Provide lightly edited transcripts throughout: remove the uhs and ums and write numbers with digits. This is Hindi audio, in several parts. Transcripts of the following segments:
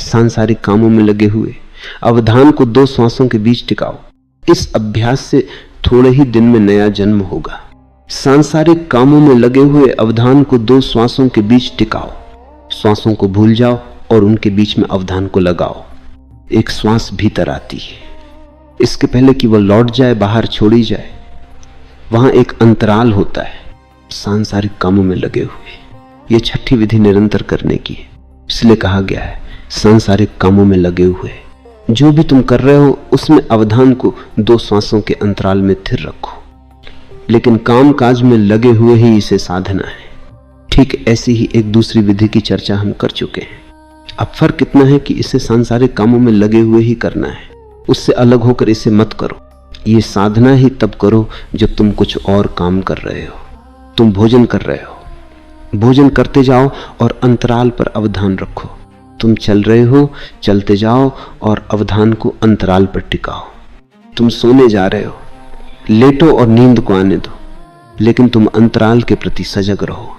सांसारिक कामों में लगे हुए अवधान को 2 श्वासों के बीच टिकाओ। इस अभ्यास से थोड़े ही दिन में नया जन्म होगा। सांसारिक कामों में लगे हुए अवधान को 2 श्वासों के बीच टिकाओ। श्वासों को भूल जाओ और उनके बीच में अवधान को लगाओ। एक श्वास भीतर आती है, इसके पहले कि वह लौट जाए, बाहर छोड़ी जाए, वहां एक अंतराल होता है सांसारिक कामों में लगे हुए। यह 6ठी विधि निरंतर करने की है। इसलिए कहा गया है सांसारिक कामों में लगे हुए जो भी तुम कर रहे हो उसमें अवधान को 2 श्वासों के अंतराल में स्थिर रखो। लेकिन काम काज में लगे हुए ही इसे साधना है। ठीक ऐसी ही एक दूसरी विधि की चर्चा हम कर चुके हैं। अब फर्क इतना है कि इसे सांसारिक कामों में लगे हुए ही करना है, उससे अलग होकर इसे मत करो। ये साधना ही तब करो जब तुम कुछ और काम कर रहे हो। तुम भोजन कर रहे हो, भोजन करते जाओ और अंतराल पर अवधान रखो। तुम चल रहे हो, चलते जाओ और अवधान को अंतराल पर टिकाओ। तुम सोने जा रहे हो, लेटो और नींद को आने दो, लेकिन तुम अंतराल के प्रति सजग रहो।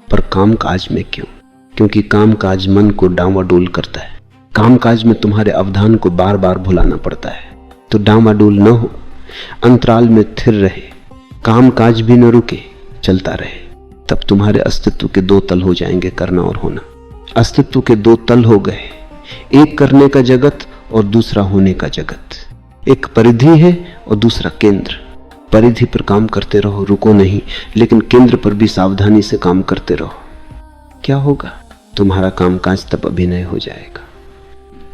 पर काम काज में क्यों? क्योंकि काम काज मन को डांवाडोल करता है। काम काज में तुम्हारे अवधान को बार बार भुलाना पड़ता है। तो डांवाडोल न हो, अंतराल में स्थिर रहे, काम काज भी न रुके, चलता रहे। तब तुम्हारे अस्तित्व के 2 तल हो जाएंगे, करना और होना। अस्तित्व के 2 तल हो गए, एक करने का जगत और दूसरा होने का जगत। एक परिधि है और दूसरा केंद्र। परिधि पर काम करते रहो, रुको नहीं, लेकिन केंद्र पर भी सावधानी से काम करते रहो। क्या होगा? तुम्हारा कामकाज तब अभिनय हो जाएगा।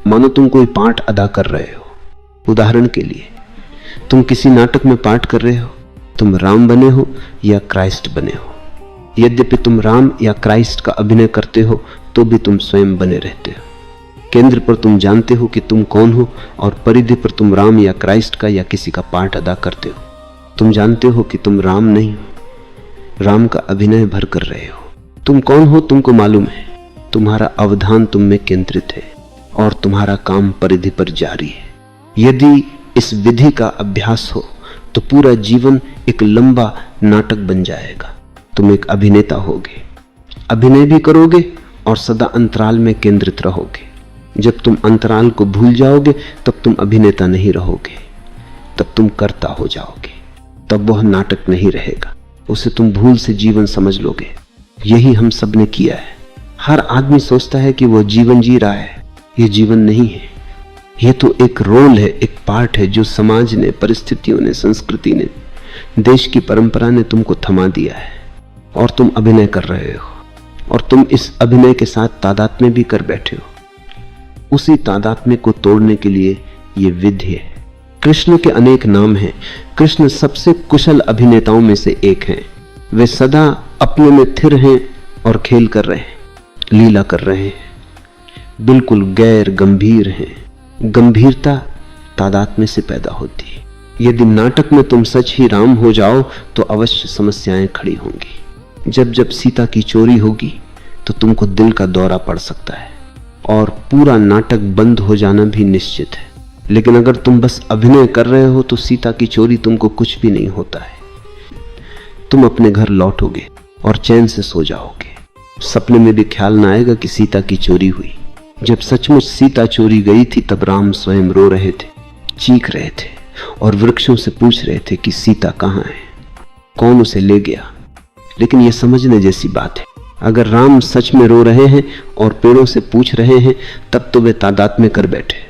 मानो तुम कोई पाठ अदा कर रहे हो। उदाहरण के लिए तुम किसी नाटक में पाठ कर रहे हो, तुम राम बने हो या क्राइस्ट बने हो। यद्यपि तुम राम या क्राइस्ट का अभिनय करते हो तो भी तुम स्वयं बने रहते हो। केंद्र पर तुम जानते हो कि तुम कौन हो और परिधि पर तुम राम या क्राइस्ट का या किसी का पाठ अदा करते हो। तुम जानते हो कि तुम राम नहीं हो, राम का अभिनय भर कर रहे हो। तुम कौन हो तुमको मालूम है। तुम्हारा अवधान तुम में केंद्रित है और तुम्हारा काम परिधि पर जारी है। यदि इस विधि का अभ्यास हो तो पूरा जीवन एक लंबा नाटक बन जाएगा। तुम एक अभिनेता होगे, अभिनय भी करोगे और सदा अंतराल में केंद्रित रहोगे। जब तुम अंतराल को भूल जाओगे तब तुम अभिनेता नहीं रहोगे, तब तुम कर्ता हो जाओगे। तब वह नाटक नहीं रहेगा, उसे तुम भूल से जीवन समझ लोगे। यही हम सब ने किया है। हर आदमी सोचता है कि वह जीवन जी रहा है। यह जीवन नहीं है, यह तो एक रोल है, एक पार्ट है जो समाज ने, परिस्थितियों ने, संस्कृति ने, देश की परंपरा ने तुमको थमा दिया है और तुम अभिनय कर रहे हो। और तुम इस अभिनय के साथ तादात्म्य भी कर बैठे हो। उसी तादात्म्य को तोड़ने के लिए ये विधि है। कृष्ण के अनेक नाम हैं। कृष्ण सबसे कुशल अभिनेताओं में से एक हैं। वे सदा अपने में स्थिर हैं और खेल कर रहे हैं, लीला कर रहे हैं, बिल्कुल गैर गंभीर हैं। गंभीरता तादात्म्य से पैदा होती है। यदि नाटक में तुम सच ही राम हो जाओ तो अवश्य समस्याएं खड़ी होंगी। जब जब सीता की चोरी होगी तो तुमको दिल का दौरा पड़ सकता है और पूरा नाटक बंद हो जाना भी निश्चित है। लेकिन अगर तुम बस अभिनय कर रहे हो तो सीता की चोरी तुमको कुछ भी नहीं होता है। तुम अपने घर लौटोगे और चैन से सो जाओगे। सपने में भी ख्याल ना आएगा कि सीता की चोरी हुई। जब सचमुच सीता चोरी गई थी तब राम स्वयं रो रहे थे, चीख रहे थे और वृक्षों से पूछ रहे थे कि सीता कहाँ है, कौन उसे ले गया। लेकिन यह समझने जैसी बात है, अगर राम सच में रो रहे हैं और पेड़ों से पूछ रहे हैं तब तो वे तादात्म्य कर बैठे।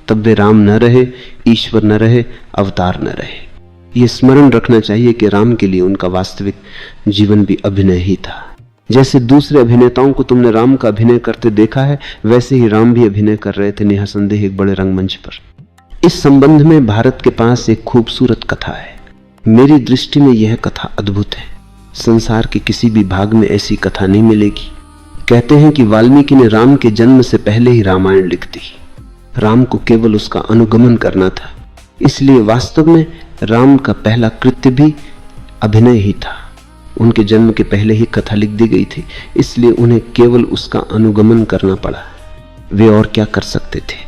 तब वे राम न रहे, ईश्वर न रहे, अवतार न रहे। ये स्मरण रखना चाहिए कि राम के लिए उनका वास्तविक जीवन भी अभिनय ही था। जैसे दूसरे अभिनेताओं को तुमने राम का अभिनय करते देखा है, वैसे ही राम भी अभिनय कर रहे थे निसंदेह एक बड़े रंगमंच पर। इस संबंध में भारत के पास एक खूबसूरत कथा है। मेरी दृष्टि में यह कथा अद्भुत है। संसार के किसी भी भाग में ऐसी कथा नहीं मिलेगी। कहते हैं कि वाल्मीकि ने राम के जन्म से पहले ही रामायण लिख दी। राम को केवल उसका अनुगमन करना था, इसलिए वास्तव में राम का पहला कृत्य भी अभिनय ही था। उनके जन्म के पहले ही कथा लिख दी गई थी, इसलिए उन्हें केवल उसका अनुगमन करना पड़ा। वे और क्या कर सकते थे।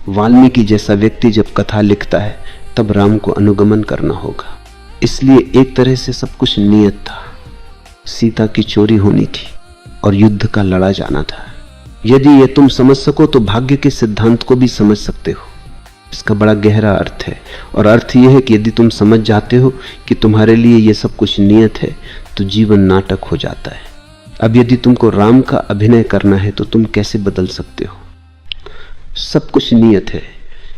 वाल्मीकि जैसा व्यक्ति जब कथा लिखता है तब राम को अनुगमन करना होगा। इसलिए एक तरह से सब कुछ नियत था। सीता की चोरी होनी थी और युद्ध का लड़ा जाना था। यदि ये तुम समझ सको तो भाग्य के सिद्धांत को भी समझ सकते हो। इसका बड़ा गहरा अर्थ है, और अर्थ यह है कि यदि तुम समझ जाते हो कि तुम्हारे लिए ये सब कुछ नियत है, तो जीवन नाटक हो जाता है। अब यदि तुमको राम का अभिनय करना है तो तुम कैसे बदल सकते हो? सब कुछ नियत है,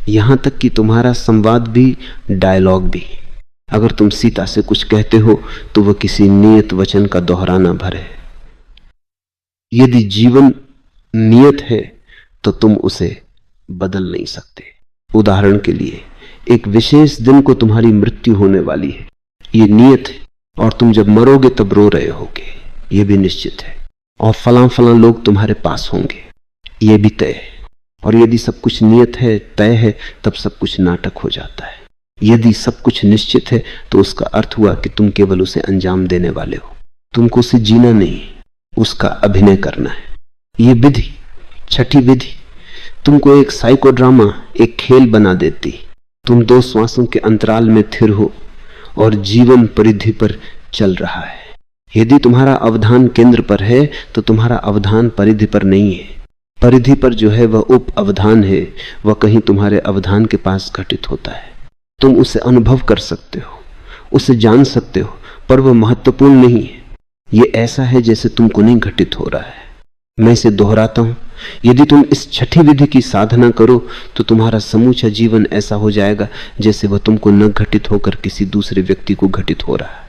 यहां तक कि तुम्हारा संवाद भी, डायलॉग भी। अगर तुम सीता से कुछ कहते हो तो वह किसी नियत वचन का दोहराना भर है। यदि जीवन नियत है तो तुम उसे बदल नहीं सकते। उदाहरण के लिए, एक विशेष दिन को तुम्हारी मृत्यु होने वाली है, ये नियत है, और तुम जब मरोगे तब रो रहे होगे, ये भी निश्चित है। और फलां फलां लोग तुम्हारे पास होंगे, ये भी तय है। और यदि सब कुछ नियत है, तय है, तब सब कुछ नाटक हो जाता है। यदि सब कुछ निश्चित है तो उसका अर्थ हुआ कि तुम केवल उसे अंजाम देने वाले हो। तुमको उसे जीना नहीं, उसका अभिनय करना है। ये विधि, छठी विधि, तुमको एक साइको ड्रामा, एक खेल बना देती। तुम दो श्वासों के अंतराल में थिर हो और जीवन परिधि पर चल रहा है। यदि तुम्हारा अवधान केंद्र पर है तो तुम्हारा अवधान परिधि पर नहीं है। परिधि पर जो है वह उप अवधान है, वह कहीं तुम्हारे अवधान के पास घटित होता है। तुम उसे अनुभव कर सकते हो, उसे जान सकते हो, पर वह महत्वपूर्ण नहीं है। ये ऐसा है जैसे तुमको नहीं घटित हो रहा है। मैं इसे दोहराता हूं, यदि तुम इस छठी विधि की साधना करो तो तुम्हारा समूचा जीवन ऐसा हो जाएगा जैसे वह तुमको न घटित होकर किसी दूसरे व्यक्ति को घटित हो रहा है।